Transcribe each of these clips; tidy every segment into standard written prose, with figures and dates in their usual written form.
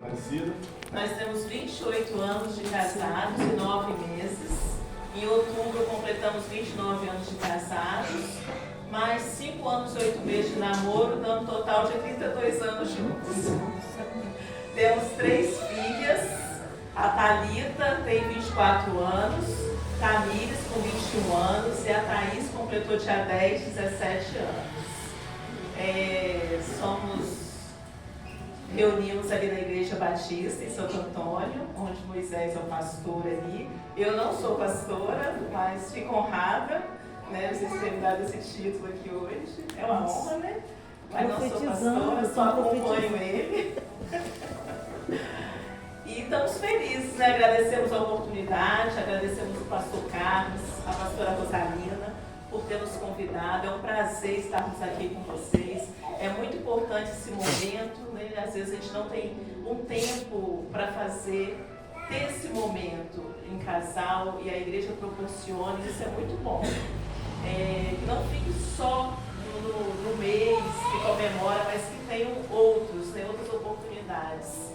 Aparecida. Nós temos 28 anos de casados e 9 meses. Em outubro completamos 29 anos de casados, mais 5 anos e 8 meses de namoro, dando um total de 32 anos juntos. Temos 3 filhas. A Thalita tem 24 anos, Tamires com 21 anos e a Thaís completou dia 10, 17 anos. Reunimos ali na Igreja Batista, em Santo Antônio, onde Moisés é o pastor ali. Eu não sou pastora, mas fico honrada, né, vocês terem dado esse título aqui hoje. É uma honra, né? Mas não sou pastora, só acompanho ele. E estamos felizes, né? Agradecemos a oportunidade, agradecemos o pastor Carlos, a pastora Rosalina, por ter nos convidado. É um prazer estarmos aqui com vocês. É muito importante esse momento, né? Às vezes a gente não tem um tempo para ter esse momento em casal e a igreja proporciona, isso é muito bom. Que não fique só no mês que comemora, mas que tenham outras oportunidades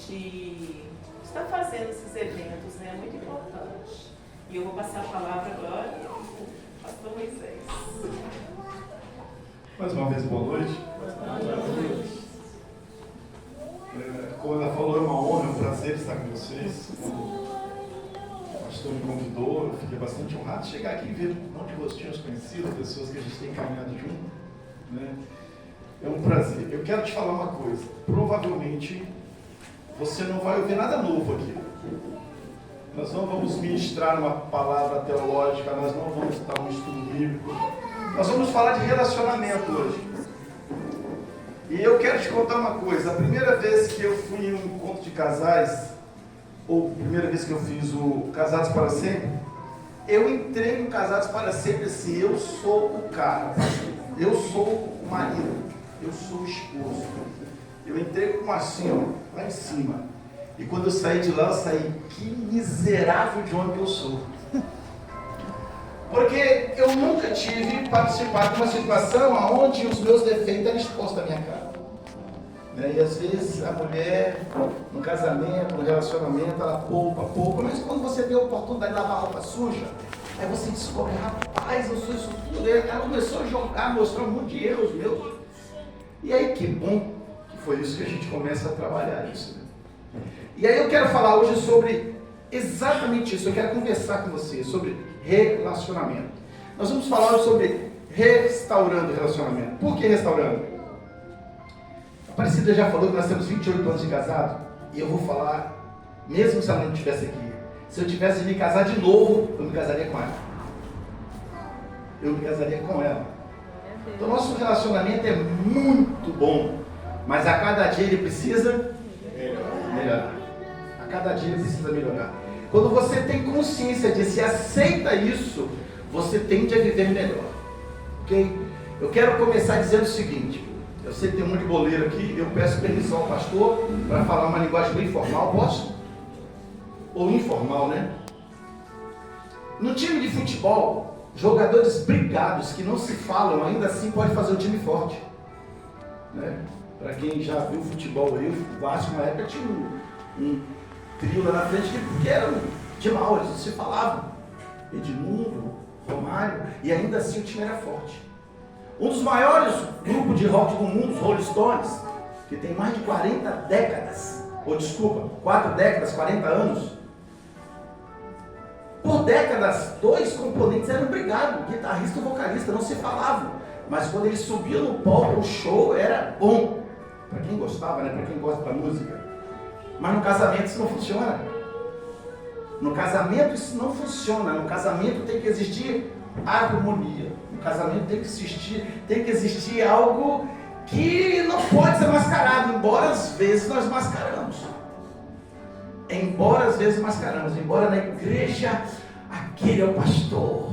de estar fazendo esses eventos, né? É muito importante. E eu vou passar a palavra agora ao pastor Moisés. Mais uma vez, boa noite. Como ela falou, é uma honra, é um prazer estar com vocês. O pastor me convidou, eu fiquei bastante honrado de chegar aqui e ver um monte de rostinhos conhecidos, pessoas que a gente tem caminhado junto, né? É um prazer. Eu quero te falar uma coisa. Provavelmente você não vai ouvir nada novo aqui. Nós não vamos ministrar uma palavra teológica, nós não vamos dar um estudo bíblico. Nós vamos falar de relacionamento hoje. E eu quero te contar uma coisa. A primeira vez que eu fui em um encontro de casais, ou a primeira vez que eu fiz o Casados para Sempre, eu entrei no Casados para Sempre assim, eu sou o cara, eu sou o marido, eu sou o esposo. Eu entrei com assim, ó, lá em cima. E quando eu saí de lá, eu saí, que miserável de homem que eu sou. Porque eu nunca tive participado de uma situação onde os meus defeitos eram expostos à minha cara. Né? E às vezes a mulher, no casamento, no relacionamento, ela poupa, mas quando você tem a oportunidade de lavar a roupa suja, aí você descobre, rapaz, eu sou isso tudo. Ela começou a jogar, mostrar um monte de erros meus. E aí que bom que foi isso que a gente começa a trabalhar isso. Né? E aí eu quero falar hoje sobre exatamente isso. Eu quero conversar com você sobre relacionamento. Nós vamos falar sobre restaurando o relacionamento. Por que restaurando? A Aparecida já falou que nós temos 28 anos de casado. E eu vou falar, mesmo se ela não estivesse aqui, se eu tivesse de me casar de novo, eu me casaria com ela. Eu me casaria com ela. Então nosso relacionamento é muito bom, mas a cada dia ele precisa melhorar. A cada dia ele precisa melhorar. Quando você tem consciência disso e aceita isso, você tende a viver melhor. Ok? Eu quero começar dizendo o seguinte. Eu sei que tem um monte de boleiro aqui. Eu peço permissão ao pastor para falar uma linguagem bem formal. Posso? Ou informal, né? No time de futebol, jogadores brigados que não se falam, ainda assim pode fazer um time forte. Né? Para quem já viu futebol aí, o Vasco na época tinha um trio lá na frente que eram de mal, eles não se falavam. Edmundo, Romário, e ainda assim o time era forte. Um dos maiores grupos de rock do mundo, os Rolling Stones, que tem mais de 40 décadas, 4 décadas, 40 anos. Por décadas, 2 componentes eram brigados, guitarrista e vocalista, não se falavam. Mas quando eles subiam no palco, o show era bom. Para quem gostava, né? Para quem gosta da música. Mas no casamento isso não funciona. No casamento isso não funciona. No casamento tem que existir harmonia. No casamento tem que existir algo que não pode ser mascarado, embora às vezes nós mascaramos. Embora na igreja aquele é o pastor,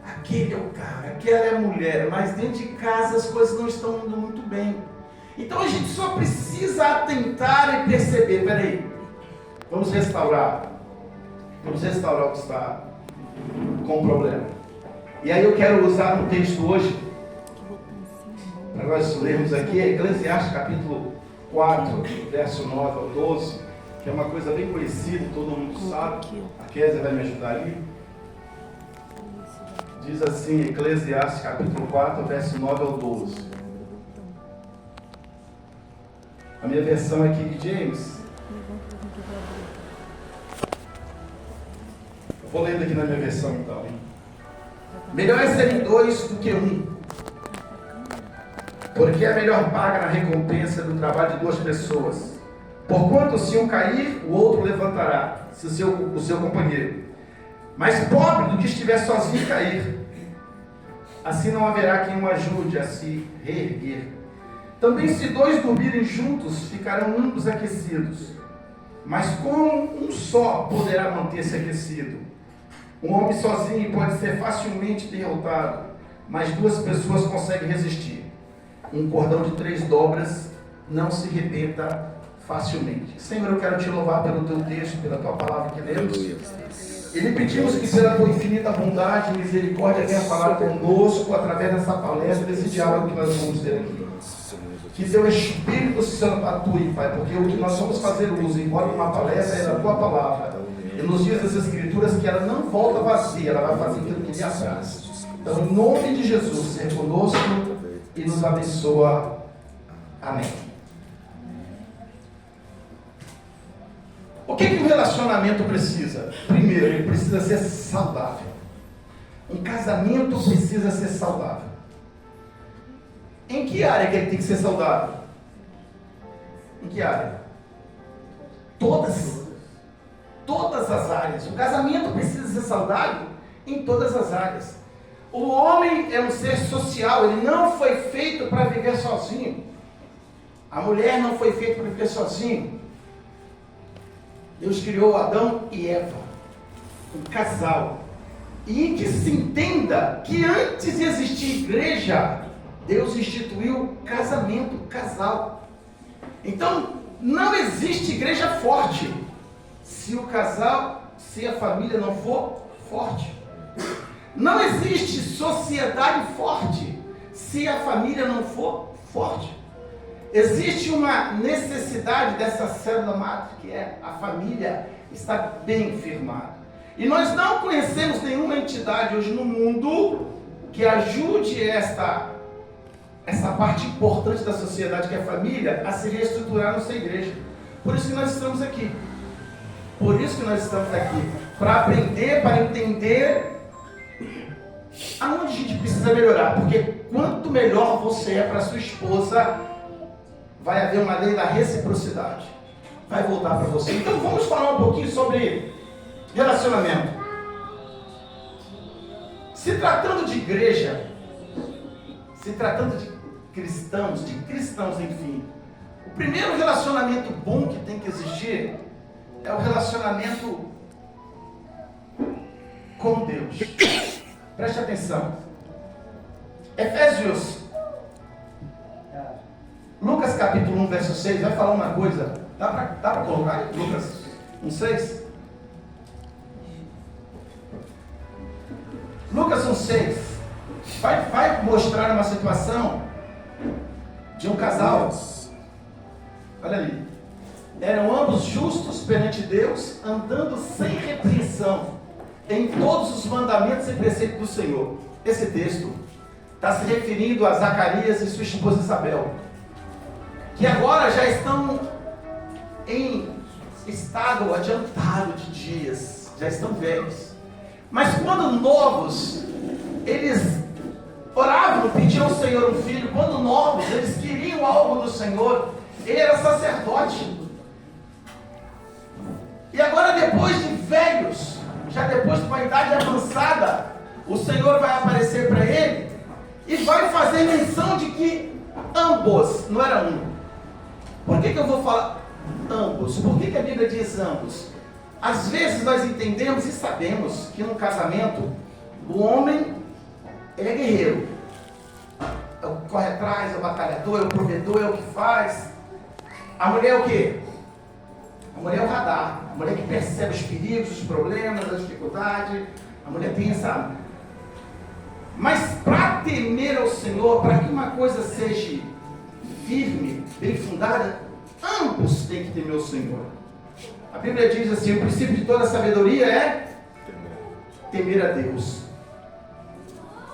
aquele é o cara, aquela é a mulher, mas dentro de casa as coisas não estão indo muito bem. Então a gente só precisa atentar e perceber, peraí, vamos restaurar o que está com problema. E aí eu quero usar um texto hoje, para nós lermos aqui, Eclesiastes capítulo 4, verso 9 ao 12, que é uma coisa bem conhecida, todo mundo sabe. A Kézia vai me ajudar ali. Diz assim, Eclesiastes capítulo 4, verso 9 ao 12. A minha versão é King James. Eu vou lendo aqui na minha versão então. Melhor é serem dois do que um, porque é melhor paga na recompensa do trabalho de duas pessoas. Porquanto se um cair, o outro levantará, o seu companheiro. Mas pobre do que estiver sozinho cair. Assim não haverá quem o ajude a se reerguer. Também se dois dormirem juntos, ficarão ambos aquecidos. Mas como um só poderá manter-se aquecido? Um homem sozinho pode ser facilmente derrotado, mas duas pessoas conseguem resistir. Um cordão de 3 dobras não se rebenta facilmente. Senhor, eu quero te louvar pelo teu texto, pela tua palavra que lemos. E lhe pedimos que pela tua infinita bondade e misericórdia venha falar conosco através dessa palestra, desse diálogo que nós vamos ter aqui. Que teu Espírito Santo atue, Pai, porque o que nós vamos fazer uso, embora uma palestra, é da tua palavra. E nos diz as Escrituras que ela não volta vazia, ela vai fazer aquilo que lhe apraz. Então, em nome de Jesus, seja conosco e nos abençoa. Amém. O que um relacionamento precisa? Primeiro, ele precisa ser saudável. Um casamento precisa ser saudável. Em que área que ele tem que ser saudável? Em que área? Todas as áreas. O casamento precisa ser saudável em todas as áreas. O homem é um ser social, ele não foi feito para viver sozinho. A mulher não foi feita para viver sozinho. Deus criou Adão e Eva, um casal. E que se entenda que antes de existir igreja, Deus instituiu casamento, casal. Então, não existe igreja forte se o casal, se a família não for forte. Não existe sociedade forte se a família não for forte. Existe uma necessidade dessa célula máter, que é a família, estar bem firmada. E nós não conhecemos nenhuma entidade hoje no mundo que ajude essa parte importante da sociedade, que é a família, a se reestruturar na sua igreja. Por isso que nós estamos aqui. Por isso que nós estamos aqui. Para aprender, para entender aonde a gente precisa melhorar. Porque quanto melhor você é para sua esposa, vai haver uma lei da reciprocidade. Vai voltar para você. Então vamos falar um pouquinho sobre relacionamento. Se tratando de igreja, se tratando de cristãos, enfim, o primeiro relacionamento bom que tem que existir é o relacionamento com Deus. Preste atenção. Lucas capítulo 1, verso 6, vai falar uma coisa. Dá para colocar aí? Lucas 1, 6? Lucas 1, 6 vai mostrar uma situação de um casal. Olha ali. Eram ambos justos perante Deus, andando sem repreensão em todos os mandamentos e preceitos do Senhor. Esse texto está se referindo a Zacarias e sua esposa Isabel, que agora já estão em estado adiantado de dias, já estão velhos. Mas quando novos, eles oravam, pediam ao Senhor um filho. Quando novos, eles queriam algo do Senhor. Ele era sacerdote. E agora, depois de velhos, já depois de uma idade avançada, o Senhor vai aparecer para ele e vai fazer menção de que ambos, não era um. Por que eu vou falar ambos? Por que a Bíblia diz ambos? Às vezes nós entendemos e sabemos que no casamento, o homem, ele é guerreiro. É o que corre atrás, é o batalhador, é o provedor, é o que faz. A mulher é o quê? A mulher é o radar. A mulher que percebe os perigos, os problemas, as dificuldades. A mulher tem essa... Mas para temer ao Senhor, para que uma coisa seja firme, bem fundada, ambos têm que temer o Senhor. A Bíblia diz assim, o princípio de toda sabedoria é temer a Deus.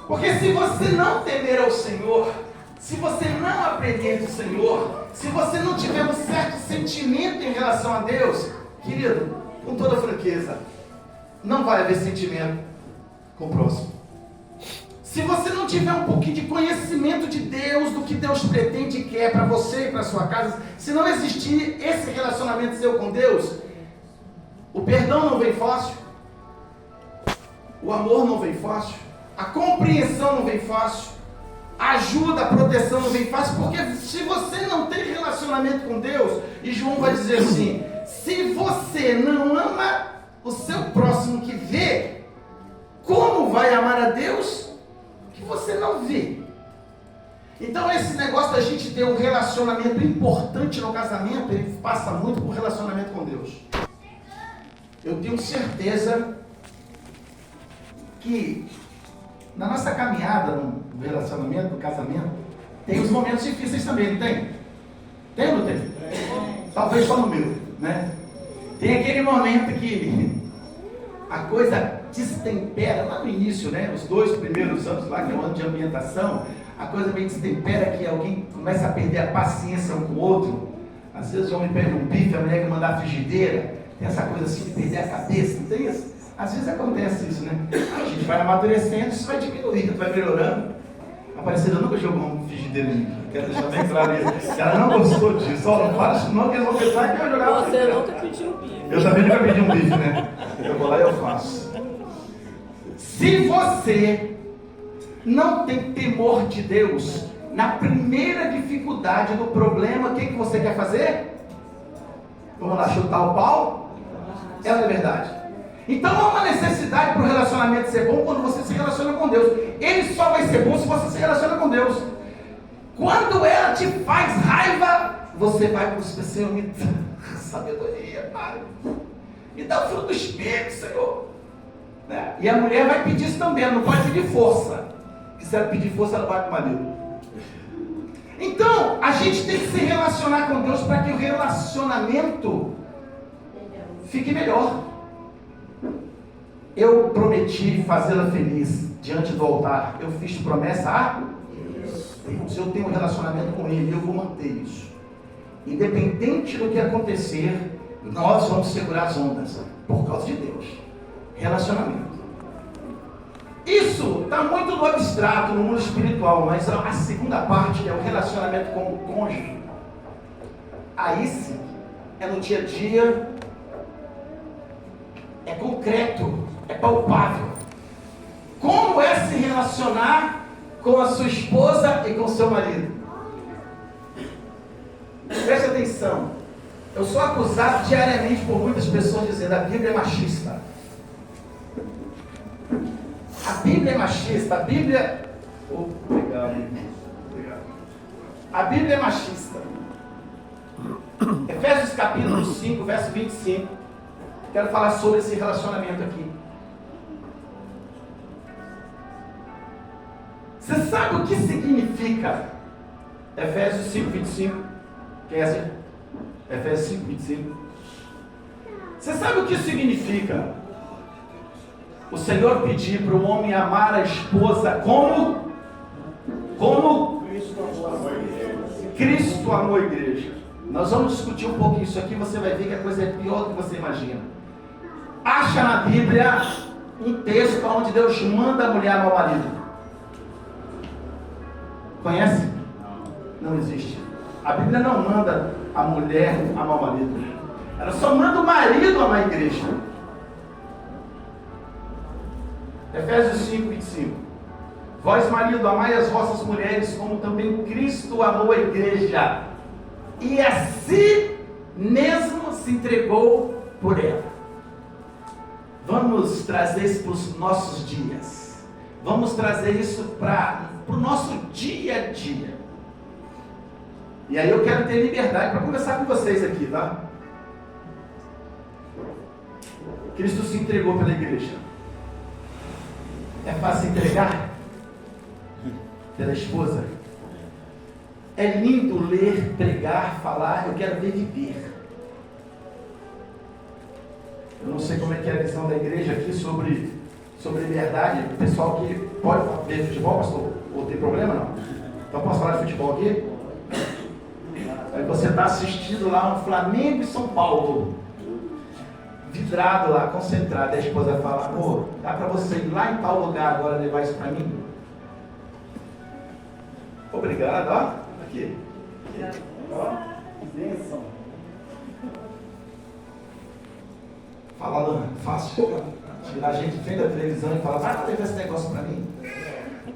Porque se você não temer ao Senhor, se você não aprender do Senhor, se você não tiver um certo sentimento em relação a Deus, querido, com toda franqueza, não vai haver sentimento com o próximo. Se você não tiver um pouquinho de conhecimento de Deus, do que Deus pretende e quer para você e para sua casa, se não existir esse relacionamento seu com Deus, o perdão não vem fácil, o amor não vem fácil, a compreensão não vem fácil, a ajuda, a proteção não vem fácil, porque se você não tem relacionamento com Deus, e João vai dizer assim, se você não ama o seu próximo que vê, como vai amar a Deus que você não vê? Então esse negócio da gente ter um relacionamento importante no casamento, ele passa muito por relacionamento com Deus. Eu tenho certeza que na nossa caminhada no relacionamento, no casamento, tem os momentos difíceis também, não tem? Tem ou não tem? Talvez só no meu, né? Tem aquele momento que a coisa destempera, lá no início, né? Os 2 primeiros anos lá, que é o ano de ambientação, a coisa meio destempera, que alguém começa a perder a paciência um com o outro. Às vezes o homem pega um bife, a mulher quer mandar a frigideira, tem essa coisa assim de perder a cabeça, não tem isso? Às vezes acontece isso, né? A gente vai amadurecendo, isso vai diminuindo, vai melhorando. A Aparecida nunca jogou um frigideiro em mim, quero deixar bem claro isso. Ela não gostou disso, ó, não fala isso não, que eles vão pensar que eu jogava. Você nunca pediu bife. Eu também nunca pedi um bife, né? Eu vou lá e eu faço. Se você não tem temor de Deus, na primeira dificuldade do problema, o que você quer fazer? Vamos lá, chutar o pau? É ou não é verdade? Então há uma necessidade para o relacionamento ser bom quando você se relaciona com Deus. Ele só vai ser bom se você se relaciona com Deus. Quando ela te faz raiva, você vai buscar, Senhor, me dá sabedoria, Pai. Me dá o fruto do Espírito, Senhor. Né? E a mulher vai pedir isso também, ela não pode pedir força. Porque se ela pedir força, ela vai com o marido. Então, a gente tem que se relacionar com Deus para que o relacionamento fique melhor. Eu prometi fazê-la feliz diante do altar. Eu fiz promessa a Deus. Eu tenho um relacionamento com Ele, eu vou manter isso. Independente do que acontecer, nós vamos segurar as ondas, por causa de Deus. Relacionamento. Isso está muito no abstrato, no mundo espiritual, mas a segunda parte, que é o relacionamento com o cônjuge, aí sim, é no dia a dia, é concreto, é palpável. Como é se relacionar com a sua esposa e com o seu marido? Preste atenção. Eu sou acusado diariamente por muitas pessoas dizendo: a Bíblia é machista. A Bíblia é machista. A Bíblia... Obrigado. A Bíblia é machista. Efésios capítulo 5, verso 25. Quero falar sobre esse relacionamento aqui. Você sabe o que significa Efésios 5, 25? Quem é assim? Efésios 5, 25. Você sabe o que significa o Senhor pedir para o homem amar a esposa como Cristo amou a igreja? Nós vamos discutir um pouco isso aqui, você vai ver que a coisa é pior do que você imagina. Acha na Bíblia um texto onde Deus manda a mulher amar o marido? Conhece? Não existe. A Bíblia não manda a mulher amar o marido. Ela só manda o marido amar a igreja. Efésios 5, 25. Vós, marido, amai as vossas mulheres como também Cristo amou a igreja e a si mesmo se entregou por ela. Vamos trazer isso para os nossos dias. Vamos trazer isso para o nosso dia a dia. E aí eu quero ter liberdade para conversar com vocês aqui, tá? Cristo se entregou pela igreja. É fácil entregar pela esposa? É lindo ler, pregar, falar, eu quero ver viver. Eu não sei como é que é a visão da igreja aqui sobre liberdade. O pessoal que pode ver futebol, pastor? Ou tem problema não? Então posso falar de futebol aqui? Aí você está assistindo lá um Flamengo e São Paulo, vidrado lá, concentrado. E a esposa fala: pô, dá para você ir lá em tal lugar agora levar isso para mim? Obrigado, ó. Aqui. Ó, bênção. Falando fácil, tirar a gente vem da televisão e falar: vai lá levar esse negócio para mim.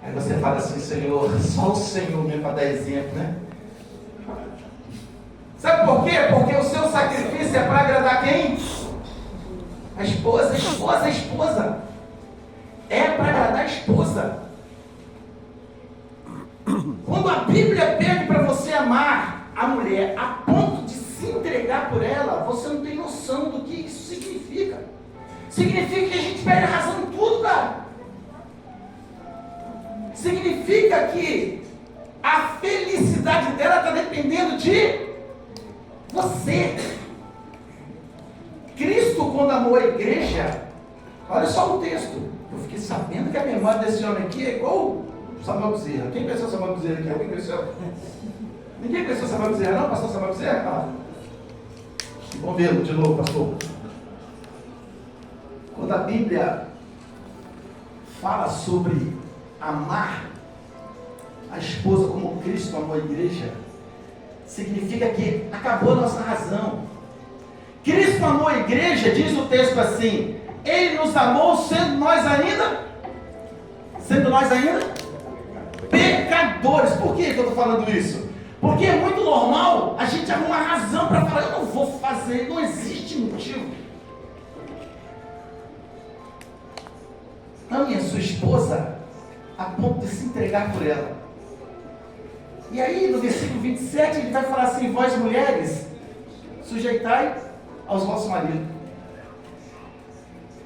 Aí você fala assim: Senhor, só o Senhor mesmo para dar exemplo, né? Sabe por quê? Porque o seu sacrifício é para agradar quem? A esposa, a esposa, a esposa. É para agradar a esposa. Quando a Bíblia pede para você amar a mulher a ponto de se entregar por ela, você não tem noção do que isso significa. Significa que a gente perde a razão em tudo, cara. Significa que a felicidade dela está dependendo de você. Cristo, quando amou a igreja, olha só o texto. Eu fiquei sabendo que a memória desse homem aqui é igual o Samuel Bezerra. Quem conheceu o Samuel Bezerra aqui? Alguém conheceu? Ninguém conheceu o Samuel Bezerra, não? Pastor Samuel Bezerra? Ah. Vamos ver de novo, pastor. Quando a Bíblia fala sobre amar a esposa como Cristo amou a igreja, significa que acabou a nossa razão. Cristo amou a igreja, diz o texto assim: Ele nos amou sendo nós ainda pecadores. Por que eu estou falando isso? Porque é muito normal a gente arrumar razão para falar: eu não vou fazer, não existe motivo. Ame a sua esposa a ponto de se entregar por ela. E aí no versículo 27 ele vai falar assim: vós mulheres, sujeitai aos vossos maridos.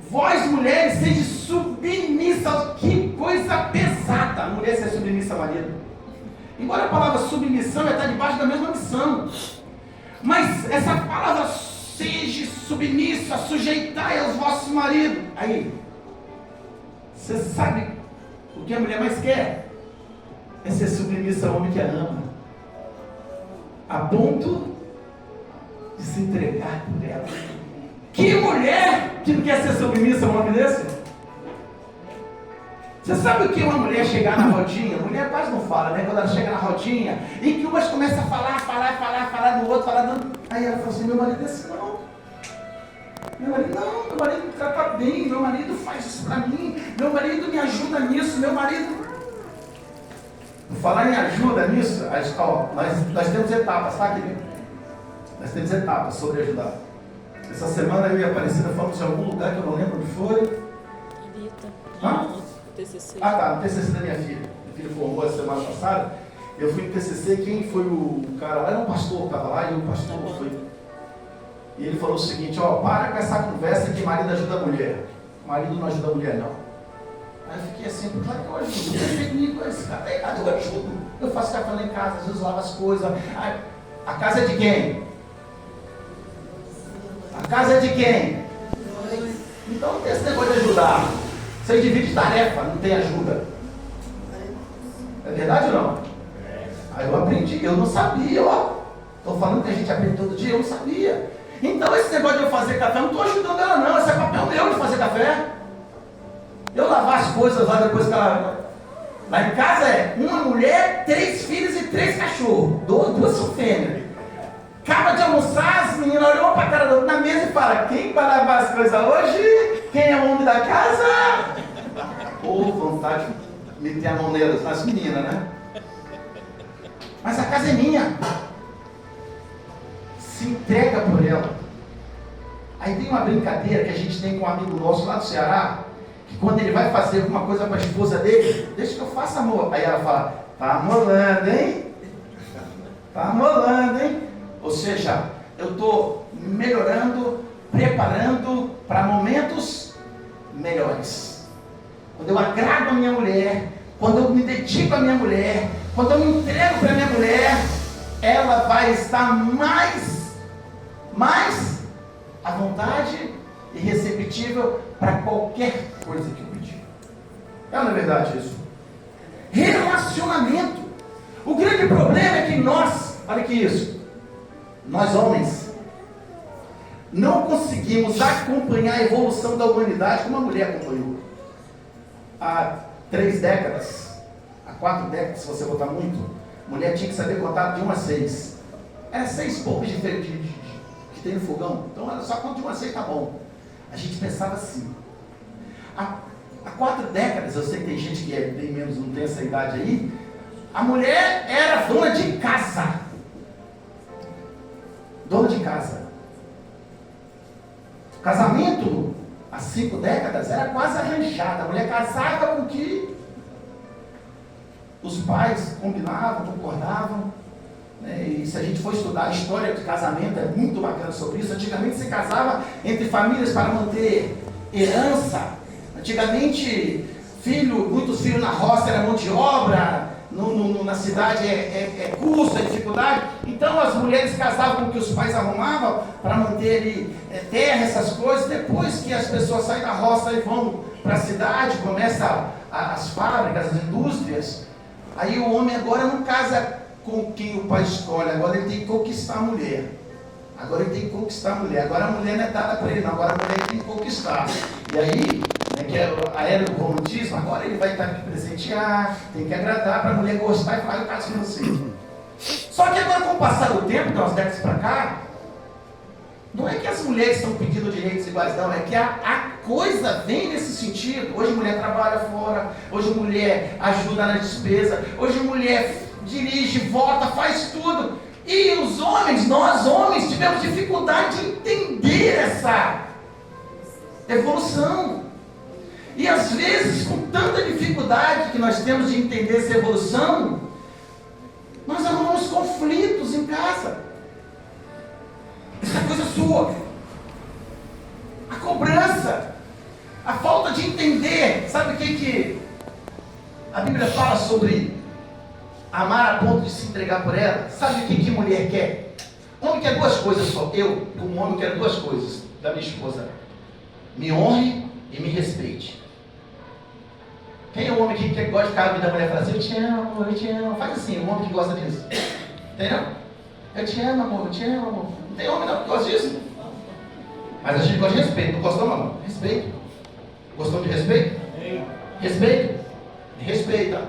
Vós mulheres, sede submissas. Que coisa pesada a mulher ser submissa ao marido. Embora a palavra submissão está debaixo da mesma missão, mas essa palavra seja submissa, sujeitai aos vossos maridos. Aí, você sabe o que a mulher mais quer? É ser submissa ao homem que a ama, a ponto de se entregar por ela. Que mulher que não quer ser submissa a um homem desse? Você sabe o que é uma mulher chegar na rodinha? A mulher quase não fala, né? Quando ela chega na rodinha e que umas começam a falar do outro, aí ela fala assim: meu marido é assim, não. Meu marido me trata bem, meu marido faz isso pra mim, meu marido me ajuda nisso, meu marido... Falar em ajuda nisso, nós temos etapas, tá, querido? Nós temos etapas sobre ajudar. Essa semana eu e a Aparecida fomos em algum lugar que eu não lembro onde foi. No TCC. Ah, tá, no TCC da minha filha. Minha filha formou a semana passada. Eu fui no TCC, quem foi o cara lá? Era um pastor que estava lá e o pastor foi... E ele falou o seguinte: ó, para com essa conversa que marido ajuda a mulher. Marido não ajuda a mulher, não. Aí eu fiquei assim: claro que eu ajudo. Eu fiquei comigo, esse cara tá errado, eu ajudo. Eu faço café lá em casa, às vezes lavo as coisas. A casa é de quem? A casa é de quem? Então não tem esse negócio de ajudar. Você divide tarefa, não tem ajuda. É verdade ou não? Aí eu aprendi, eu não sabia, ó. Estou falando que a gente aprende todo dia, eu não sabia. Então esse negócio de eu fazer café, eu não estou ajudando ela não, esse é papel meu de fazer café. Eu lavar as coisas lá depois que ela... Lá em casa é uma mulher, 3 filhos e 3 cachorros. Duas são fêmeas. Acaba de almoçar, as meninas olham para a cara do outro na mesa e falam: quem vai lavar as coisas hoje? Quem é o homem da casa? Ou vontade de meter a mão nelas, nas meninas, né? Mas a casa é minha. Se entrega por ela. Aí tem uma brincadeira que a gente tem com um amigo nosso lá do Ceará, que quando ele vai fazer alguma coisa para a esposa dele: deixa que eu faça, amor. Aí ela fala: tá amolando, hein? Tá amolando, hein? Ou seja, eu estou melhorando, preparando para momentos melhores. Quando eu agrado a minha mulher, quando eu me dedico à minha mulher, Quando eu me entrego para minha mulher, ela vai estar mais à vontade e receptível para qualquer coisa que eu pedir. É ou não é verdade isso? Relacionamento. O grande problema é que nós, olha que isso, nós homens, não conseguimos acompanhar a evolução da humanidade como a mulher acompanhou. Há 3 décadas, há 4 décadas, se você botar muito, a mulher tinha que saber contar de 1 a 6. Era 6 poucos que tem no fogão. Então ela só conta de 1 a 6, tá bom. A gente pensava assim. Há 4 décadas, eu sei que tem gente que é bem menos, não tem essa idade aí, a mulher era dona de casa. Dona de casa. O casamento, há 5 décadas, era quase arranjado. A mulher casava com o que os pais combinavam, concordavam. E se a gente for estudar a história de casamento, é muito bacana sobre isso. Antigamente se casava entre famílias para manter herança. Antigamente, muitos filhos na roça era mão de obra, na cidade é custo, é dificuldade. Então as mulheres casavam com o que os pais arrumavam para manter ali, terra, essas coisas. Depois que as pessoas saem da roça e vão para a cidade, começam as fábricas, as indústrias. Aí o homem agora não casa com quem o pai escolhe, agora ele tem que conquistar a mulher. Agora ele tem que conquistar a mulher. Agora a mulher não é dada para ele, não. Agora a mulher tem que conquistar. E aí, que é a era do romantismo, agora ele vai estar que presentear, tem que agradar para a mulher gostar e falar, eu caso com você. Só que agora, com o passar do tempo, de umas décadas para cá, não é que as mulheres estão pedindo direitos iguais, não, é que a coisa vem nesse sentido. Hoje a mulher trabalha fora, hoje a mulher ajuda na despesa, hoje a mulher dirige, vota, faz tudo. E os homens, nós homens, tivemos dificuldade de entender essa evolução. E às vezes, com tanta dificuldade que nós temos de entender essa evolução, nós arrumamos conflitos em casa. Isso é coisa sua. A cobrança, a falta de entender. Sabe o que a Bíblia fala sobre amar a ponto de se entregar por ela? Sabe o que mulher quer? Homem quer 2 coisas só. Eu, como homem, quero 2 coisas da minha esposa: me honre e me respeite. Quem é o homem que gosta de ficar da mulher e fala assim, eu te amo, amor, eu te amo. Faz assim, o homem que gosta disso. Entendeu? Eu te amo, amor, eu te amo, amor. Não tem homem não que gosta disso. Mas a gente gosta de respeito. Não gostou, amor? Respeito. Gostou de respeito? Respeito. Me respeita.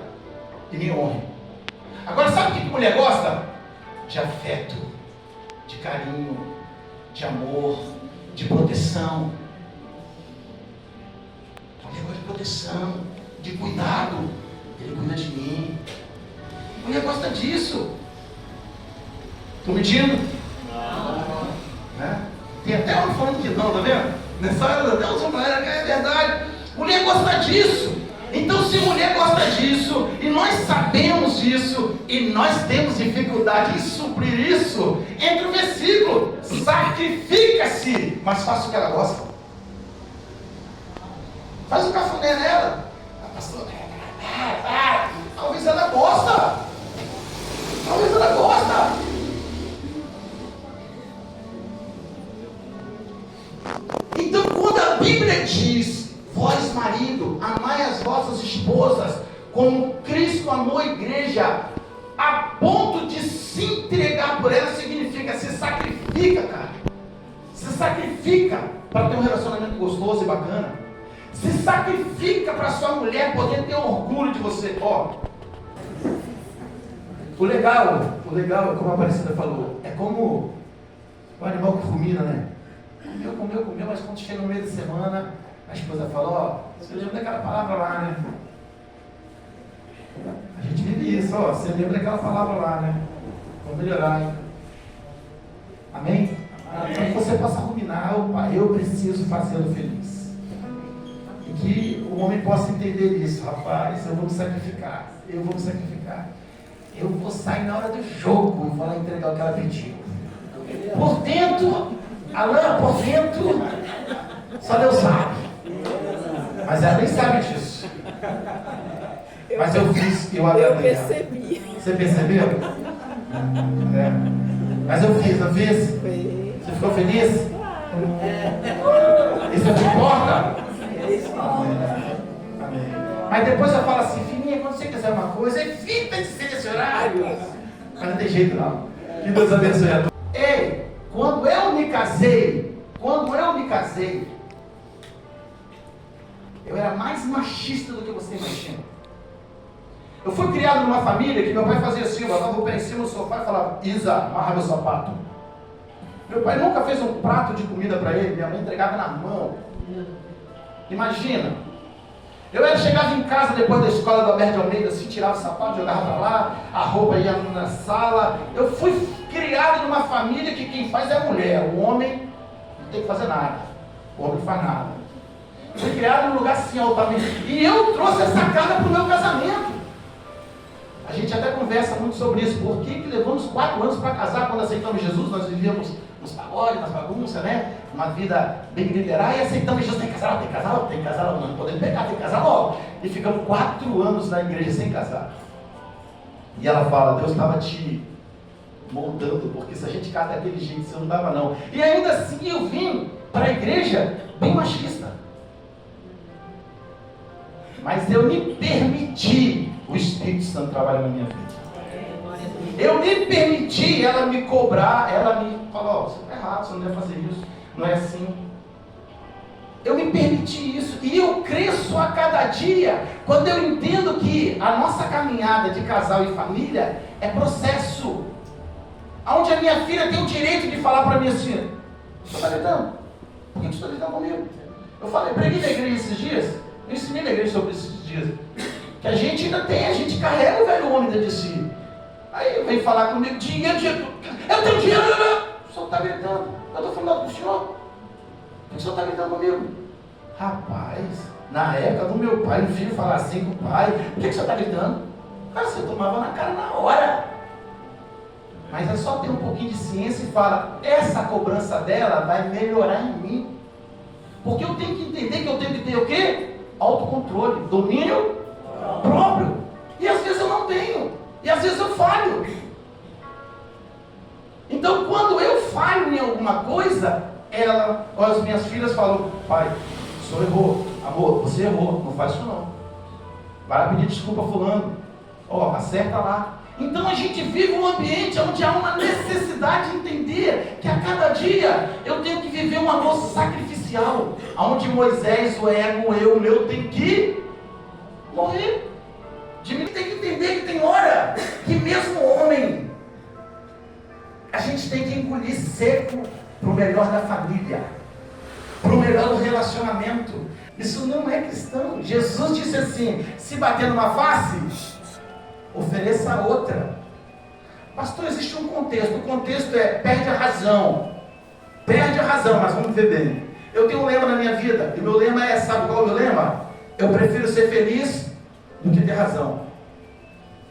E me honre. Agora, sabe o que mulher gosta? De afeto, de carinho, de amor, de proteção. A mulher gosta de proteção, de cuidado. Ele cuida de mim. A mulher gosta disso. Estou mentindo? Não. Né? Tem até homem falando que não, tá vendo? Nessa hora até os homens falam, é verdade. Mulher gosta disso. Então, se mulher gosta disso, e nós sabemos disso, e nós temos dificuldade em suprir isso, entra o versículo: sacrifica-se, mas faça o que ela gosta. Faz o cafuné nela. A pastora, talvez ela gosta. Talvez ela gosta. Então, quando a Bíblia diz, vós marido, amai as vossas esposas, como Cristo amou a igreja, a ponto de se entregar por ela, significa, se sacrifica, cara. Se sacrifica para ter um relacionamento gostoso e bacana. Se sacrifica para sua mulher poder ter orgulho de você. Ó, o legal, como a Aparecida falou, é como o animal que rumina, né? Comeu, mas quando chega no meio da semana, a esposa fala, ó, você lembra daquela palavra lá, né? A gente vive isso, ó, você lembra daquela palavra lá, né? Vamos melhorar, hein? Amém? Para que você possa ruminar, opa, eu preciso fazê-lo feliz. E que o homem possa entender isso, rapaz, eu vou me sacrificar. Eu vou sair na hora do jogo e vou lá entregar o que ela pediu. Por dentro, Alain, por dentro, só Deus sabe. Mas ela nem sabe disso. Mas eu fiz, eu agradei. Eu percebi. Você percebeu? É. Mas eu fiz, não fiz? Você ficou feliz? Isso te importa? Amém. Mas depois eu falo assim, filhinha, quando você quiser uma coisa, evita de ser esse horário. Mas não tem jeito não. Que Deus abençoe a todos. Ei, quando eu me casei, eu era mais machista do que você imagina. Eu fui criado numa família que meu pai fazia assim, eu botava o pé em cima do sofá e falava, Isa, amarra meu sapato. Meu pai nunca fez um prato de comida para ele, minha mãe entregava na mão. Imagina. Chegava em casa depois da escola do Alberto de Almeida, assim, tirava o sapato, jogava para lá, a roupa ia na sala. Eu fui criado numa família que quem faz é a mulher, o homem não tem que fazer nada. O homem não faz nada. Eu fui criado num lugar assim, altamente. E eu trouxe essa carga para o meu casamento. A gente até conversa muito sobre isso. Por que levamos 4 anos para casar quando aceitamos Jesus? Nós vivíamos nos pagodes, nas bagunças, né? Uma vida bem liberal e aceitamos Jesus. Tem que casar, não podemos pecar, tem que casar logo. E ficamos 4 anos na igreja sem casar. E ela fala, Deus estava te moldando, porque se a gente casa daquele jeito, você não dava não. E ainda assim eu vim para a igreja bem machista. Mas eu me permiti o Espírito Santo trabalhar na minha vida. Eu me permiti ela me cobrar, ela me falou, você está errado, você não deve fazer isso, não é assim. Eu me permiti isso e eu cresço a cada dia quando eu entendo que a nossa caminhada de casal e família é processo. Onde a minha filha tem o direito de falar para mim assim, você está gritando? Por que você está gritando comigo? Eu falei, preguei na igreja esses dias, eu ensinei na igreja sobre esses dias, que a gente ainda tem, a gente carrega o velho homem dentro de si. Aí vem falar comigo, dinheiro, eu tenho dinheiro, o senhor está gritando, eu estou falando com o senhor, por que o senhor está gritando comigo? Rapaz, na época do meu pai, o filho falar assim com o pai, por que o senhor está gritando? Cara, você tomava na cara na hora. Mas é só ter um pouquinho de ciência e fala, essa cobrança dela vai melhorar em mim. Porque eu tenho que entender que eu tenho que ter o quê? Autocontrole, domínio próprio. E às vezes eu não tenho. E às vezes eu falho. Então quando eu falho em alguma coisa, ela, ou as minhas filhas falam, pai, o senhor errou. Amor, você errou, não faz isso não. Vai lá pedir desculpa a fulano. Ó, acerta lá. Então a gente vive um ambiente onde há uma necessidade de entender que a cada dia eu tenho que viver um amor sacrificial. Onde Moisés, o ego, o meu tem que morrer. De mim tem que entender que tem hora que mesmo homem, a gente tem que engolir seco para o melhor da família, para o melhor do relacionamento. Isso não é cristão. Jesus disse assim, se bater numa face, ofereça a outra. Pastor, existe um contexto. O contexto é, perde a razão, mas vamos ver bem. Eu tenho um lema na minha vida, e meu lema é, sabe qual é o meu lema? Eu prefiro ser feliz do que ter razão.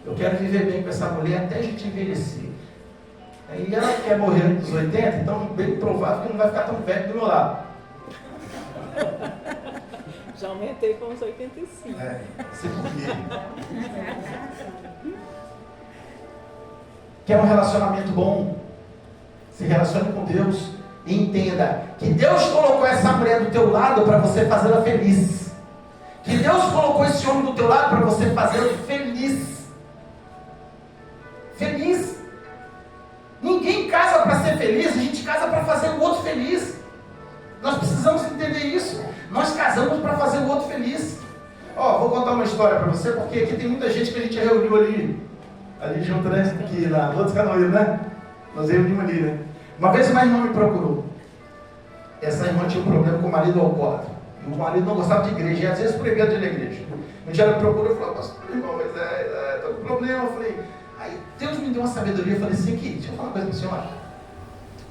Eu quero viver bem com essa mulher até a gente envelhecer. E ela quer morrer dos 80, então bem provável que não vai ficar tão velho do meu lado. Já aumentei com uns 85. Sei por quê. Quer um relacionamento bom? Se relacione com Deus e entenda que Deus colocou essa mulher do teu lado para você fazê-la feliz. Que Deus colocou esse homem do teu lado para você fazê-lo feliz. Feliz. Ninguém casa para ser feliz, a gente casa para fazer o outro feliz. Nós precisamos entender isso. Nós casamos para fazer o outro feliz. Vou contar uma história para você, porque aqui tem muita gente que a gente reuniu ali junto, né? Aqui na Rua dos Canoeiros, né? Nós reunimos ali, né? Uma vez uma irmã me procurou. Essa irmã tinha um problema com o marido alcoólatra. O marido não gostava de igreja, e às vezes proibia de ir na igreja. Um dia ela me procurou e falou, pastor, irmão, mas estou com problema. Eu falei, aí Deus me deu uma sabedoria. Eu falei assim, aqui, deixa eu falar uma coisa para a senhora.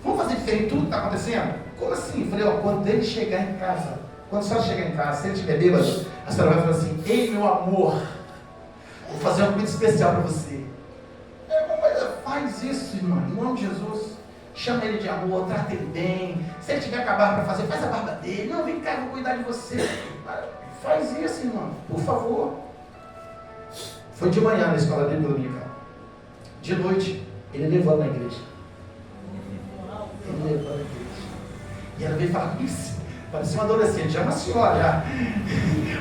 Vamos fazer diferente tudo que está acontecendo? Como assim? Eu falei, quando ele chegar em casa, quando a senhora chegar em casa, se ele estiver bêbado, a senhora vai falar assim, ei meu amor, vou fazer uma comida especial para você. Mas faz isso, irmão, em nome de Jesus. Chama ele de amor, trata ele bem. Se ele tiver acabar para fazer, faz a barba dele. Não, vem cá, eu vou cuidar de você. Faz isso, irmão, por favor. Foi de manhã na escola dele dominical. de noite, ele levando na igreja. Ele levando na igreja. E ela veio falar comigo, parecia uma adolescente, já uma senhora já.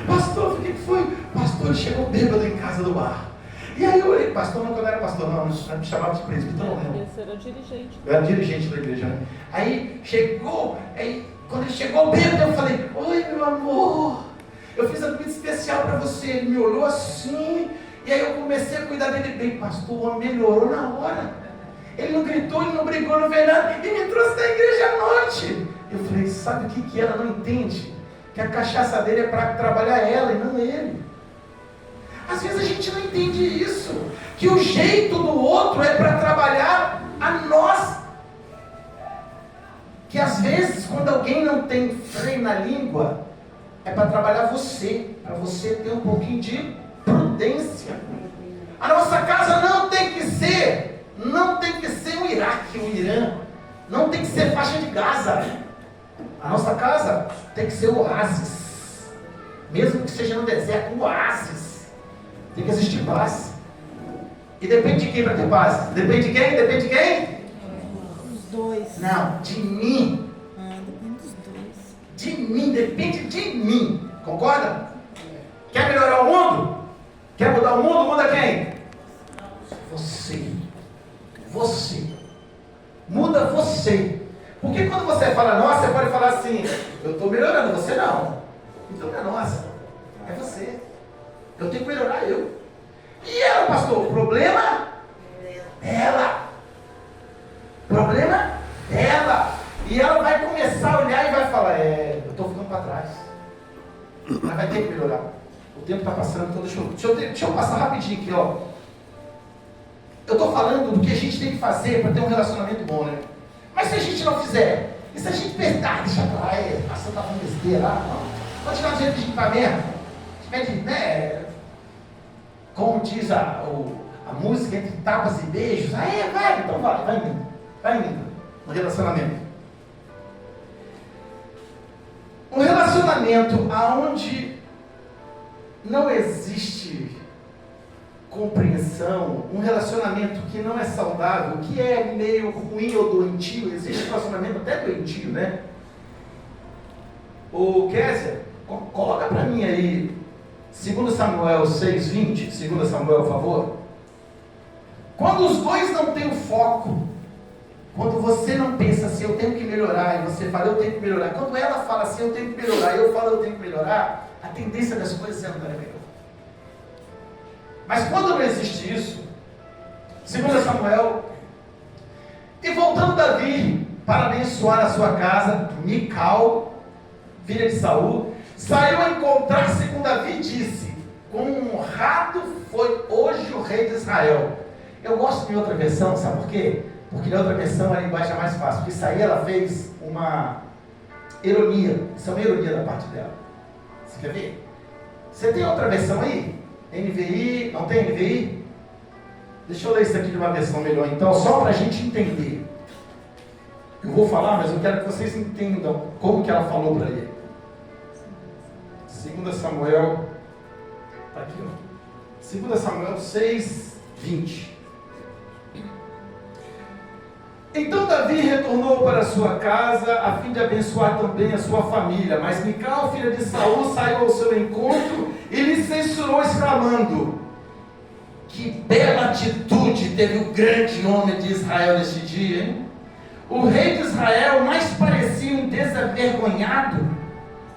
Pastor, o que foi? Pastor, ele chegou bêbado em casa do bar. E aí eu olhei, pastor, não, quando eu era pastor, não, me chamava de presbítero, não lembro. Esse era dirigente. Eu era dirigente da igreja, né? Aí chegou, quando ele chegou bêbado, eu falei, oi meu amor, eu fiz algo muito especial para você. Ele me olhou assim, e aí eu comecei a cuidar dele bem. Pastor, o homem melhorou na hora. Ele não gritou, ele não brigou, não fez nada, e me trouxe da igreja à noite. Eu falei, sabe o que ela não entende? Que a cachaça dele é para trabalhar ela e não ele. Às vezes a gente não entende isso, que o jeito do outro é para trabalhar a nós. Que às vezes quando alguém não tem freio na língua, é para trabalhar você, para você ter um pouquinho de prudência. A nossa casa não tem que ser o Iraque, o Irã, não tem que ser faixa de Gaza. A nossa casa tem que ser o oásis, mesmo que seja no deserto, um oásis. Tem que existir paz. E depende de quem para ter paz? Depende de quem? Depende de quem? Os dois. Não, de mim. Depende dos dois. De mim, depende de mim. Concorda? Quer melhorar o mundo? Quer mudar o mundo? Muda quem? Você. Você. Muda você. Porque quando você fala nós, você pode falar assim, eu estou melhorando, você não. Então não é nossa, é você. Eu tenho que melhorar eu. E ela, pastor, o problema? Ela. Problema? Ela. E ela vai começar a olhar e vai falar, eu estou ficando para trás. Mas vai ter que melhorar. O tempo está passando, então deixa eu passar rapidinho aqui, ó. Eu estou falando do que a gente tem que fazer para ter um relacionamento bom, né? Mas se a gente não fizer, e se a gente pensar, deixa pra lá, passando tá falando besteira lá, não. Pode tirar do jeito que a gente tá mesmo. Né? Como diz a música, entre tapas e beijos. Vai, então vai indo no relacionamento. Um relacionamento onde não existe compreensão, um relacionamento que não é saudável, que é meio ruim ou doentio, existe um relacionamento até doentio, né? O Kézia, coloca para mim aí 2 Samuel 6:20, 2 Samuel, por favor. Quando os dois não têm o foco, quando você não pensa assim, eu tenho que melhorar, e você fala, eu tenho que melhorar, quando ela fala assim, eu tenho que melhorar, e eu falo, eu tenho que melhorar, a tendência das coisas é andar melhor. Mas quando não existe isso, 2 Samuel, e voltando Davi para abençoar a sua casa, Mical, filha de Saul, saiu a encontrar-se com Davi e disse, honrado foi hoje o rei de Israel. Eu gosto de outra versão, sabe por quê? Porque na outra versão a linguagem é mais fácil, porque isso aí ela fez uma ironia, isso é uma ironia da parte dela. Você quer ver? Você tem outra versão aí? NVI, não tem NVI? Deixa eu ler isso aqui de uma versão melhor então, só para a gente entender. Eu vou falar, mas eu quero que vocês entendam como que ela falou para ele. 2 Samuel, está aqui, ó. 2 Samuel 6:20. Então Davi retornou para sua casa a fim de abençoar também a sua família. Mas Mical, filha de Saul, saiu ao seu encontro e lhe censurou, exclamando: que bela atitude teve o grande homem de Israel neste dia, hein? O rei de Israel mais parecia um desavergonhado,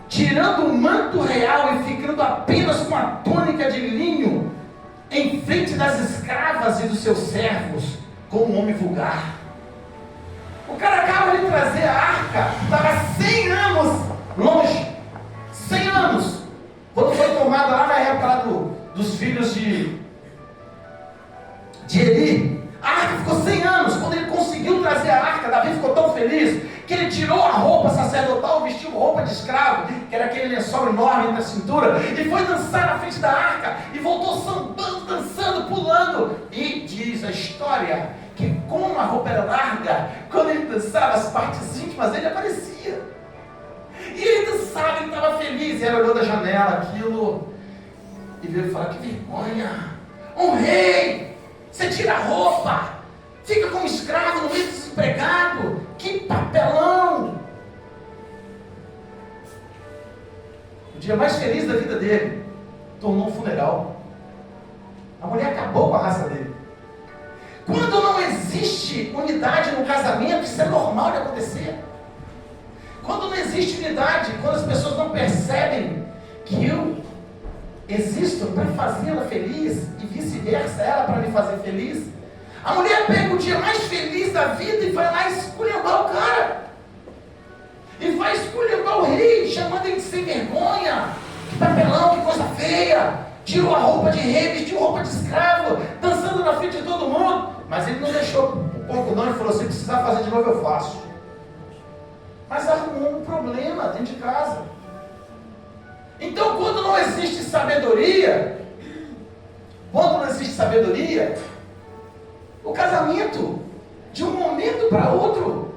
tirando o manto real e ficando apenas com a túnica de linho, em frente das escravas e dos seus servos, como um homem vulgar. O cara acaba de trazer a arca, estava 100 anos longe, 100 anos, quando foi tomada lá na época lá dos filhos de Eli. A arca ficou 100 anos. Quando ele conseguiu trazer a arca, Davi ficou tão feliz que ele tirou a roupa sacerdotal, vestiu roupa de escravo, que era aquele lençol enorme entre a cintura, e foi dançar na frente da arca, e voltou sambando, dançando, pulando. E diz a história que como a roupa era larga, quando ele dançava, as partes íntimas dele aparecia. E ele dançava, ele estava feliz, e ela olhou da janela aquilo, e veio falar: que vergonha, um rei Você tira a roupa, fica como escravo no meio do desempregado. Que papelão! O dia mais feliz da vida dele tornou um funeral. A mulher acabou com a raça dele. Quando não existe unidade no casamento, isso é normal de acontecer. Quando não existe unidade, quando as pessoas não percebem que eu existo para fazê-la feliz e vice-versa, ela para me fazer feliz, a mulher pega o dia mais feliz da vida e vai lá esculhambar o cara. E vai esculhambar o rei, chamando ele de sem vergonha, que papelão, que coisa feia. Tirou a roupa de rei, vestiu roupa de escravo, dançando na frente de todo mundo. Mas ele não deixou pouco não, ele falou, se precisar fazer de novo eu faço. Mas arrumou um problema dentro de casa. Então quando não existe sabedoria, o casamento, de um momento para outro,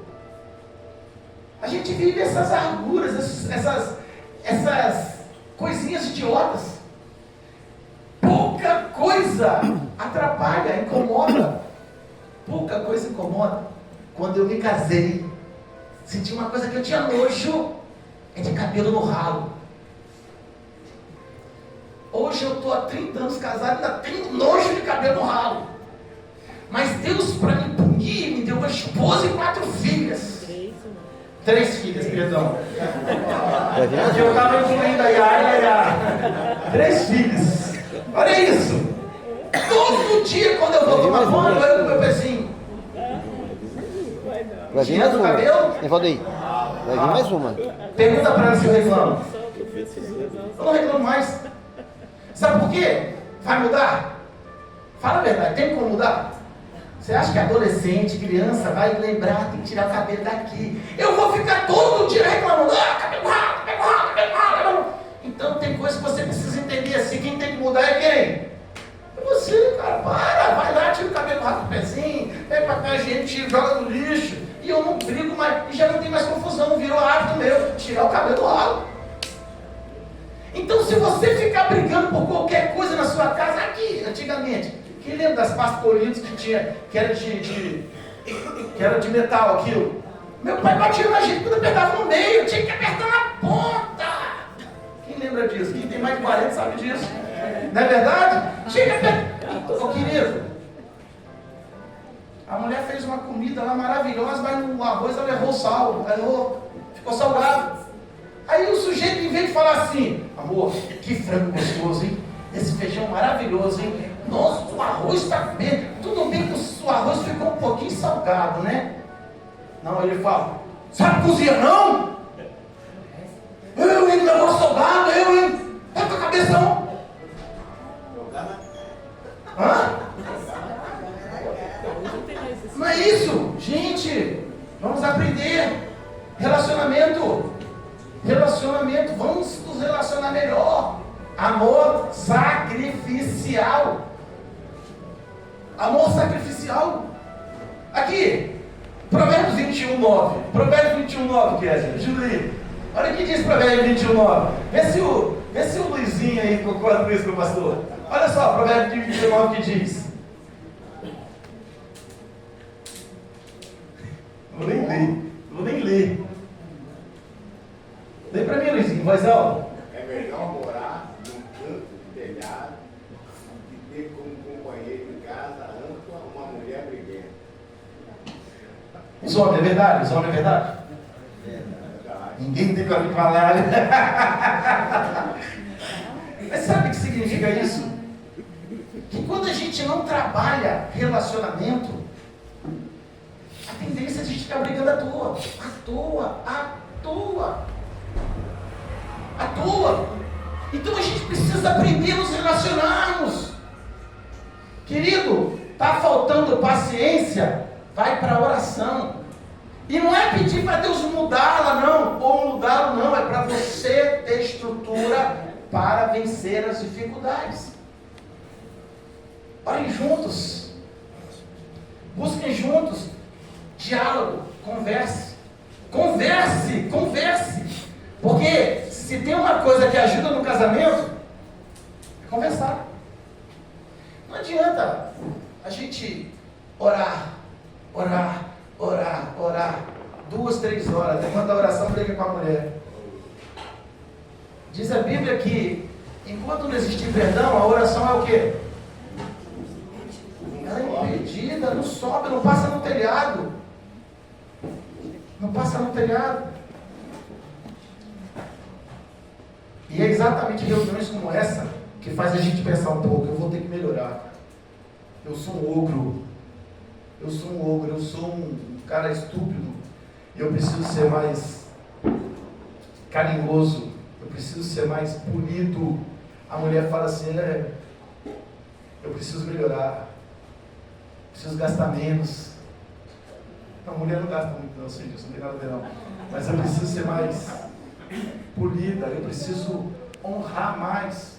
a gente vive essas arguras, essas coisinhas idiotas. Pouca coisa atrapalha, incomoda. Pouca coisa incomoda. Quando eu me casei, senti uma coisa que eu tinha nojo, é de cabelo no ralo. Hoje eu estou há 30 anos casado e ainda tenho nojo de cabelo no ralo. Mas Deus, para me punir, me deu uma esposa e 4 filhas. 3 filhas, perdão. Porque eu estava incluindo a Yara e a 3 filhas. Olha isso. Todo dia quando eu vou tomar banho, eu com meu pezinho. Vai vir mais uma. Evaldo, vai vir mais uma. Pergunta para ela se eu reclamo. Eu não reclamo mais. Sabe por quê? Vai mudar? Fala a verdade, tem como mudar? Você acha que adolescente, criança, vai lembrar, tem que tirar o cabelo daqui. Eu vou ficar todo dia reclamando, cabelo ralo, cabelo ralo, cabelo ralo. Então tem coisa que você precisa entender assim, quem tem que mudar é quem? É você, cara, vai lá, tira o cabelo ralo do pezinho, pega papel higiênico, joga no lixo. E eu não brigo mais, e já não tem mais confusão, virou hábito meu, tirar o cabelo ralo. Então se você ficar brigando por qualquer coisa na sua casa, aqui, antigamente, quem lembra das pastas polidas que era de metal aquilo? Meu pai batia na gente quando apertava no meio, tinha que apertar na ponta. Quem lembra disso? Quem tem mais de 40 sabe disso. Não é verdade? Tinha que apertar. Ô querido, a mulher fez uma comida lá maravilhosa, mas no arroz ela errou o sal, ficou salgado. Aí o sujeito, em vez de falar assim, amor, que frango gostoso, hein? Esse feijão maravilhoso, hein? Nossa, o arroz está bem. Tudo bem que o arroz ficou um pouquinho salgado, né? Não, ele fala, sabe cozinhar não? Eu, hein, meu arroz salgado, eu, hein? É tua cabeça não? Hã? Não é isso? Gente, vamos aprender. Relacionamento, vamos nos relacionar melhor. Amor sacrificial. Amor sacrificial. Aqui, Provérbios 21:9. Provérbios 21:9, Kézia. Julie, olha o que diz Provérbios 21:9. Vê se o Luizinho aí concorda com isso, meu pastor. Olha só, Provérbios 21:9 que diz. Vou nem ler. Lê pra mim, Luizinho, voz alta. É melhor morar num canto de telhado e ter como companheiro em casa ampla uma mulher briguenta. Os homens, é verdade? Os homens, é verdade? Ninguém tem para me falar. Mas sabe o que significa isso? Que quando a gente não trabalha relacionamento, a tendência é a gente ficar brigando à toa. Então a gente precisa aprender a nos relacionarmos. Querido, está faltando paciência? Vai para a oração. E não é pedir para Deus mudá-la, não, ou mudá-lo, não. É para você ter estrutura para vencer as dificuldades. Orem juntos. Busquem juntos. Diálogo. Converse. Porque se tem uma coisa que ajuda no casamento, é conversar. Não adianta a gente orar, 2, 3 horas, levanta a oração, briga com a mulher. Diz a Bíblia que enquanto não existir perdão, a oração é o quê? Ela é impedida, não sobe, não passa no telhado. Não passa no telhado. E é exatamente reuniões como essa que faz a gente pensar um pouco, eu vou ter que melhorar. Eu sou um ogro. Eu sou um cara estúpido. Eu preciso ser mais carinhoso. Eu preciso ser mais polido. A mulher fala assim, eu preciso melhorar. Preciso gastar menos. Não, a mulher não gasta muito, não sei disso, não tem nada a ver não. Mas eu preciso ser mais polida, eu preciso honrar mais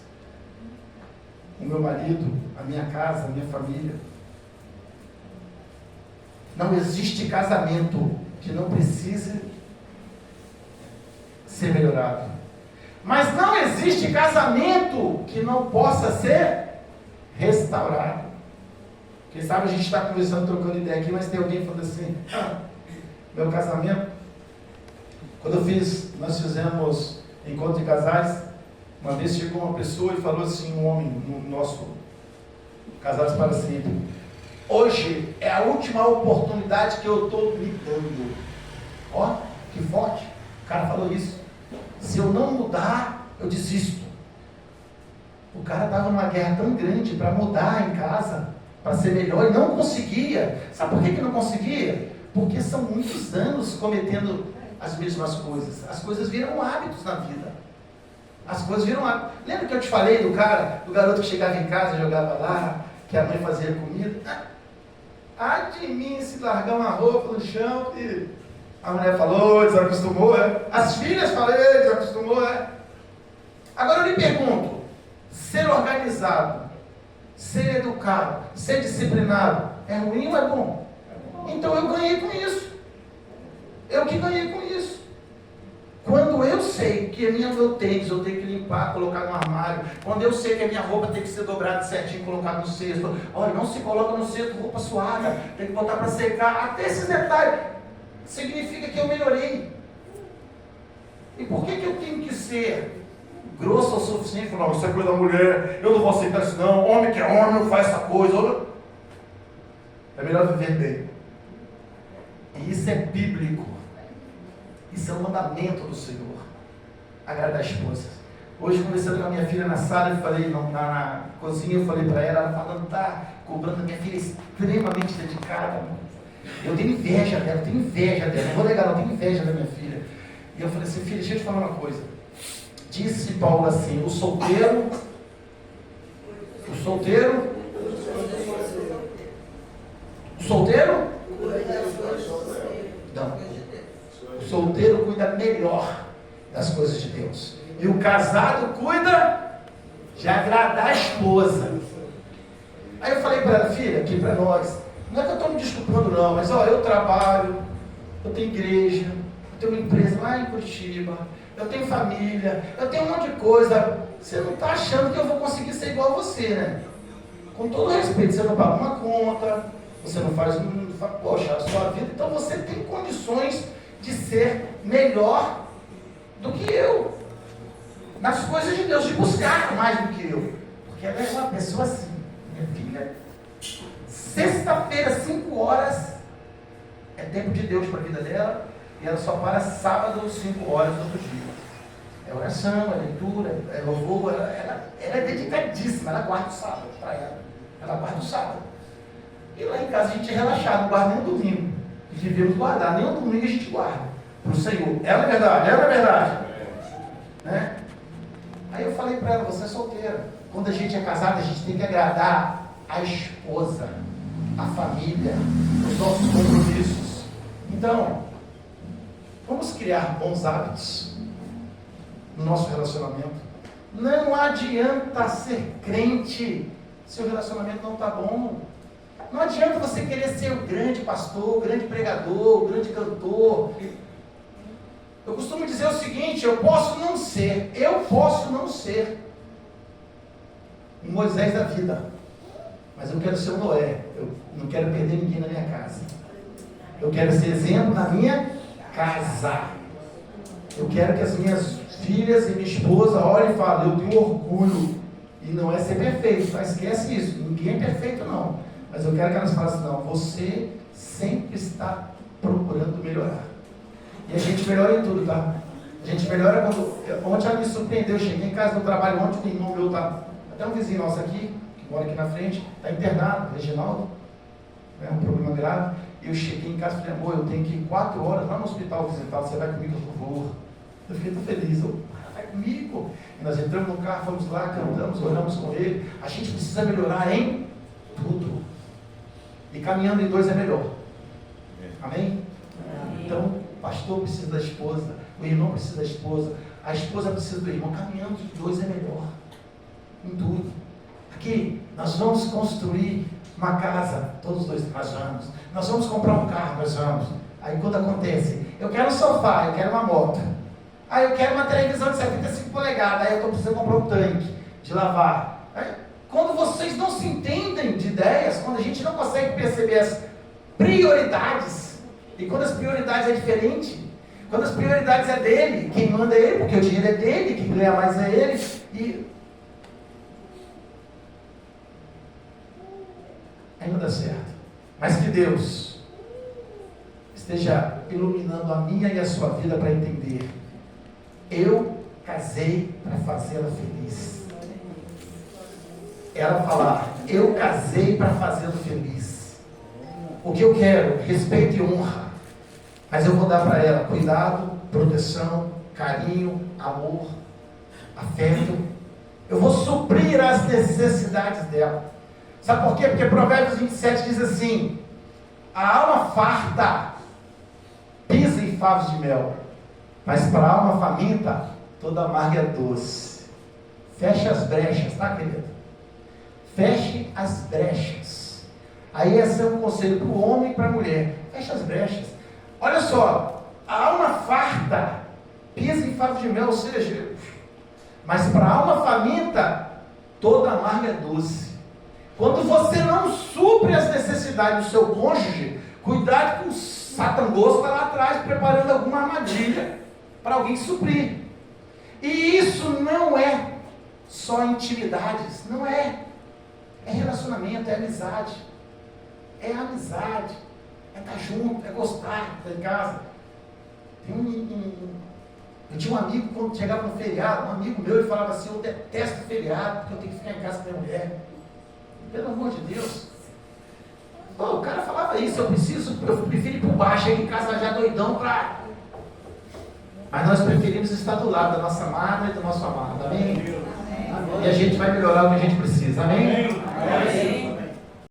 o meu marido, a minha casa, a minha família. Não existe casamento que não precise ser melhorado. Mas não existe casamento que não possa ser restaurado. Quem sabe a gente está conversando, trocando ideia aqui, mas tem alguém falando assim, meu casamento, quando nós fizemos encontro de casais, uma vez chegou uma pessoa e falou assim, um homem no nosso Casados para Sempre, hoje é a última oportunidade que eu estou me dando. Ó, que forte, o cara falou isso. Se eu não mudar, eu desisto. O cara estava numa guerra tão grande para mudar em casa, para ser melhor, e não conseguia. Sabe por que não conseguia? Porque são muitos anos cometendo as mesmas coisas. As coisas viram hábitos na vida. As coisas viram hábitos. Lembra que eu te falei do garoto que chegava em casa, jogava lá, que a mãe fazia comida? Ai de mim se largar uma roupa no chão, e a mulher falou, desacostumou, As filhas falaram, desacostumou, Agora eu lhe pergunto, ser organizado, ser educado, ser disciplinado, é ruim ou é bom? Então eu ganhei com isso. Eu que ganhei com isso. Quando eu sei que meu tênis eu tenho que limpar, colocar no armário, quando eu sei que a minha roupa tem que ser dobrada certinho, colocada no cesto, olha, não se coloca no cesto roupa suada, tem que botar para secar, até esses detalhes, significa que eu melhorei. E por que eu tenho que ser grosso o suficiente? Não, isso é coisa da mulher, eu não vou aceitar isso não, homem que é homem não faz essa coisa. É melhor viver bem. E isso é bíblico. Isso é um mandamento do Senhor. Agradar a esposa. Hoje, conversando com a minha filha na sala, eu falei, na cozinha, eu falei para ela falando, tá cobrando, a minha filha é extremamente dedicada. Eu tenho inveja dela, não vou negar, eu tenho inveja da minha filha. E eu falei assim, filha, deixa eu te falar uma coisa. Disse Paulo assim, o solteiro, não. O solteiro cuida melhor das coisas de Deus. E o casado cuida de agradar a esposa. Aí eu falei para ela, filha, aqui para nós, não é que eu estou me desculpando não, mas eu trabalho, eu tenho igreja, eu tenho uma empresa lá em Curitiba, eu tenho família, eu tenho um monte de coisa. Você não está achando que eu vou conseguir ser igual a você, né? Com todo respeito, você não paga uma conta, você não faz, poxa, a sua vida, então você tem condições de ser melhor do que eu, nas coisas de Deus, de buscar mais do que eu, porque ela é uma pessoa assim, minha filha, sexta-feira, 5 horas, é tempo de Deus para a vida dela, e ela só para sábado, 5 horas do outro dia. É oração, é leitura, é louvor, ela é dedicadíssima, ela guarda o sábado para ela guarda o sábado. E lá em casa a gente é relaxado, não guarda nem o domingo. Devemos guardar, nem o domingo a gente guarda para o Senhor. É na verdade? Né? Aí eu falei para ela, você é solteira. Quando a gente é casado, a gente tem que agradar a esposa, a família, os nossos compromissos. Então, vamos criar bons hábitos no nosso relacionamento. Não adianta ser crente se o relacionamento não está bom. Não adianta você querer ser o grande pastor, o grande pregador, o grande cantor. Eu costumo dizer o seguinte, eu posso não ser um Moisés da vida. Mas eu quero ser o Noé. Eu não quero perder ninguém na minha casa. Eu quero ser exemplo na minha casa. Eu quero que as minhas filhas e minha esposa olhem e falem, eu tenho orgulho. E não é ser perfeito, tá? Esquece isso. Ninguém é perfeito, não. Mas eu quero que elas falem assim, não, você sempre está procurando melhorar. E a gente melhora em tudo, tá? A gente melhora quando... Ontem ela me surpreendeu, eu cheguei em casa do trabalho ontem, o irmão meu tá... Até um vizinho nosso aqui, que mora aqui na frente, está internado, Reginaldo, é um problema grave. E eu cheguei em casa e falei, amor, eu tenho que ir 4 horas lá no hospital visitar, você vai comigo, por favor. Eu fiquei tão feliz, vai comigo. E nós entramos no carro, fomos lá, cantamos, oramos com ele. A gente precisa melhorar em tudo. E caminhando em 2 é melhor. Amém? Então, o pastor precisa da esposa, o irmão precisa da esposa, a esposa precisa do irmão. Caminhando em 2 é melhor. Em tudo. Aqui, nós vamos construir uma casa, todos os 2 nós vamos. Nós vamos comprar um carro, nós vamos. Aí quando acontece, eu quero um sofá, eu quero uma moto. Aí eu quero uma televisão de 75 polegadas, aí eu estou precisando comprar um tanque de lavar. Aí, quando vocês não se entendem de ideias, quando a gente não consegue perceber as prioridades, e quando as prioridades é diferente, quando as prioridades é dele, quem manda é ele, porque o dinheiro é dele, quem ganha mais é ele, e aí não dá certo. Mas que Deus esteja iluminando a minha e a sua vida para entender. Eu casei para fazê-la feliz. Ela falar, eu casei para fazê-lo feliz. O que eu quero, respeito e honra. Mas eu vou dar para ela cuidado, proteção, carinho, amor, afeto. Eu vou suprir as necessidades dela. Sabe por quê? Porque Provérbios 27 diz assim, a alma farta pisa em favos de mel, mas para a alma faminta, toda amarga é doce. Feche as brechas, tá, querido? Feche as brechas. Aí esse é um conselho para o homem e para a mulher. Feche as brechas. Olha só, a alma farta pisa em favos de mel, ou seja, mas para a alma faminta, toda amarga é doce. Quando você não supre as necessidades do seu cônjuge, cuidado que o satangoso está lá atrás preparando alguma armadilha para alguém suprir. E isso não é só intimidades, não é. É relacionamento, é amizade. É amizade. É estar junto, é gostar, estar em casa. Eu tinha um amigo, quando chegava no feriado, um amigo meu, ele falava assim, eu detesto feriado, porque eu tenho que ficar em casa com minha mulher. Pelo amor de Deus. Pô, o cara falava isso, eu prefiro ir por baixo, aí em casa já doidão pra... Mas nós preferimos estar do lado da nossa amada e do nosso amado, amém? E a gente vai melhorar o que a gente precisa, amém? Amém.